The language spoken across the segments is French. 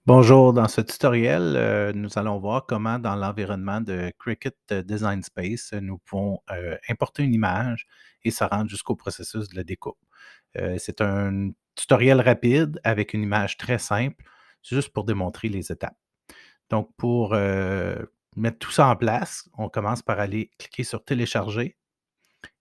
Bonjour, dans ce tutoriel, nous allons voir comment dans l'environnement de Cricut Design Space, nous pouvons importer une image et se rendre jusqu'au processus de la découpe. C'est un tutoriel rapide avec une image très simple, juste pour démontrer les étapes. Donc, pour mettre tout ça en place, on commence par aller cliquer sur Télécharger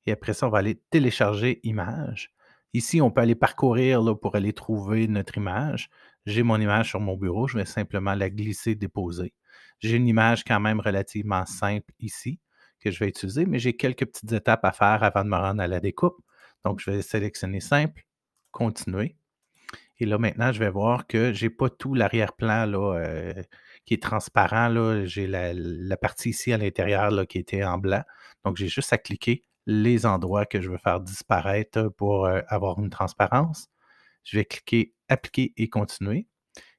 et après ça, on va aller télécharger image. Ici, on peut aller parcourir là, pour aller trouver notre image. J'ai mon image sur mon bureau, je vais simplement la glisser, déposer. J'ai une image quand même relativement simple ici que je vais utiliser, mais j'ai quelques petites étapes à faire avant de me rendre à la découpe. Donc, je vais sélectionner simple, continuer. Et là, maintenant, je vais voir que je n'ai pas tout l'arrière-plan là, qui est transparent. Là. J'ai la partie ici à l'intérieur là, qui était en blanc. Donc, j'ai juste à cliquer les endroits que je veux faire disparaître pour avoir une transparence. Je vais cliquer Appliquer et continuer.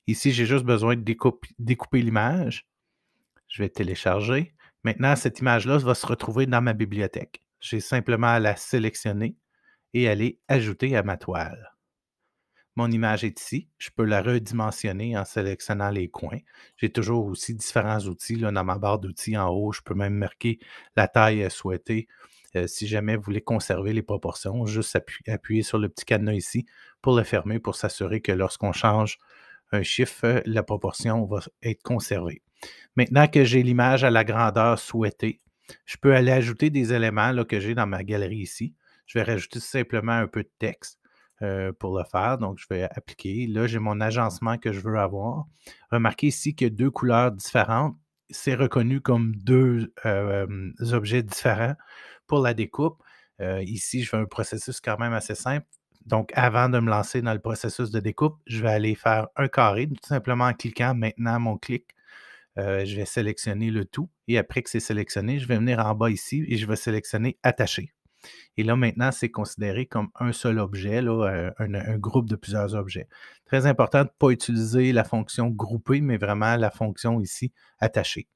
Ici, j'ai juste besoin de découper l'image. Je vais télécharger. Maintenant, cette image-là va se retrouver dans ma bibliothèque. J'ai simplement à la sélectionner et aller ajouter à ma toile. Mon image est ici. Je peux la redimensionner en sélectionnant les coins. J'ai toujours aussi différents outils là, dans ma barre d'outils en haut. Je peux même marquer la taille souhaitée. Si jamais vous voulez conserver les proportions, juste appuyer sur le petit cadenas ici pour le fermer pour s'assurer que lorsqu'on change un chiffre, la proportion va être conservée. Maintenant que j'ai l'image à la grandeur souhaitée, je peux aller ajouter des éléments là, que j'ai dans ma galerie ici. Je vais rajouter simplement un peu de texte pour le faire. Donc, je vais appliquer. Là, j'ai mon agencement que je veux avoir. Remarquez ici qu'il y a deux couleurs différentes. C'est reconnu comme deux objets différents pour la découpe. Ici, je fais un processus quand même assez simple. Donc, avant de me lancer dans le processus de découpe, je vais aller faire un carré, tout simplement en cliquant maintenant mon clic. Je vais sélectionner le tout et après que c'est sélectionné, je vais venir en bas ici et je vais sélectionner Attacher. Et là, maintenant, c'est considéré comme un seul objet, là, un groupe de plusieurs objets. Très important de ne pas utiliser la fonction grouper, mais vraiment la fonction ici attacher.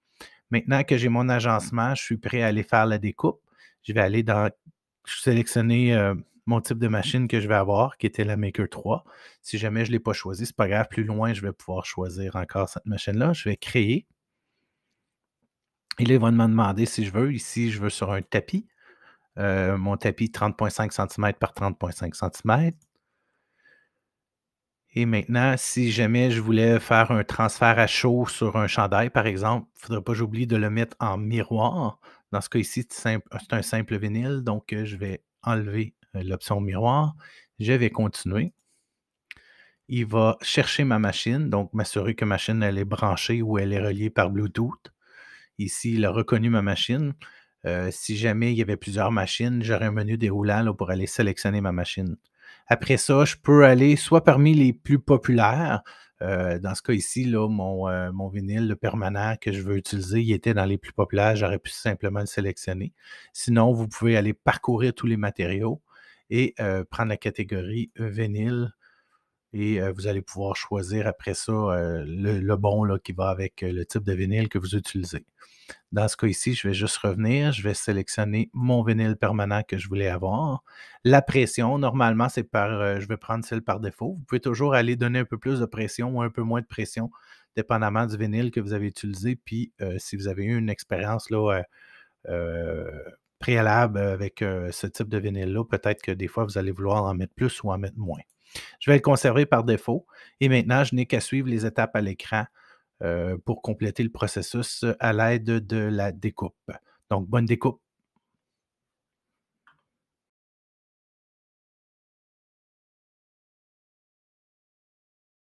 Maintenant que j'ai mon agencement, je suis prêt à aller faire la découpe. Je vais aller sélectionner mon type de machine que je vais avoir, qui était la Maker 3. Si jamais je ne l'ai pas choisi, ce n'est pas grave. Plus loin, je vais pouvoir choisir encore cette machine-là. Je vais créer. Et là, il va me demander si je veux. Ici, je veux sur un tapis. Mon tapis 30,5 centimètres par 30,5 centimètres. Et maintenant, si jamais je voulais faire un transfert à chaud sur un chandail, par exemple, il ne faudrait pas que j'oublie de le mettre en miroir. Dans ce cas ici, c'est un simple vinyle, donc je vais enlever l'option miroir. Je vais continuer. Il va chercher ma machine, donc m'assurer que ma machine elle est branchée ou elle est reliée par Bluetooth. Ici, il a reconnu ma machine. Si jamais il y avait plusieurs machines, j'aurais un menu déroulant là, pour aller sélectionner ma machine. Après ça, je peux aller soit parmi les plus populaires. Dans ce cas ici, là, mon vinyle, le permanent que je veux utiliser, il était dans les plus populaires. J'aurais pu simplement le sélectionner. Sinon, vous pouvez aller parcourir tous les matériaux et prendre la catégorie vinyle et vous allez pouvoir choisir après ça le bon là, qui va avec le type de vinyle que vous utilisez. Dans ce cas ici, je vais juste revenir, je vais sélectionner mon vinyle permanent que je voulais avoir. La pression, normalement, c'est je vais prendre celle par défaut. Vous pouvez toujours aller donner un peu plus de pression ou un peu moins de pression, dépendamment du vinyle que vous avez utilisé. Puis, si vous avez eu une expérience là, euh, préalable avec ce type de vinyle-là, peut-être que des fois, vous allez vouloir en mettre plus ou en mettre moins. Je vais le conserver par défaut et maintenant, je n'ai qu'à suivre les étapes à l'écran pour compléter le processus à l'aide de la découpe. Donc, bonne découpe.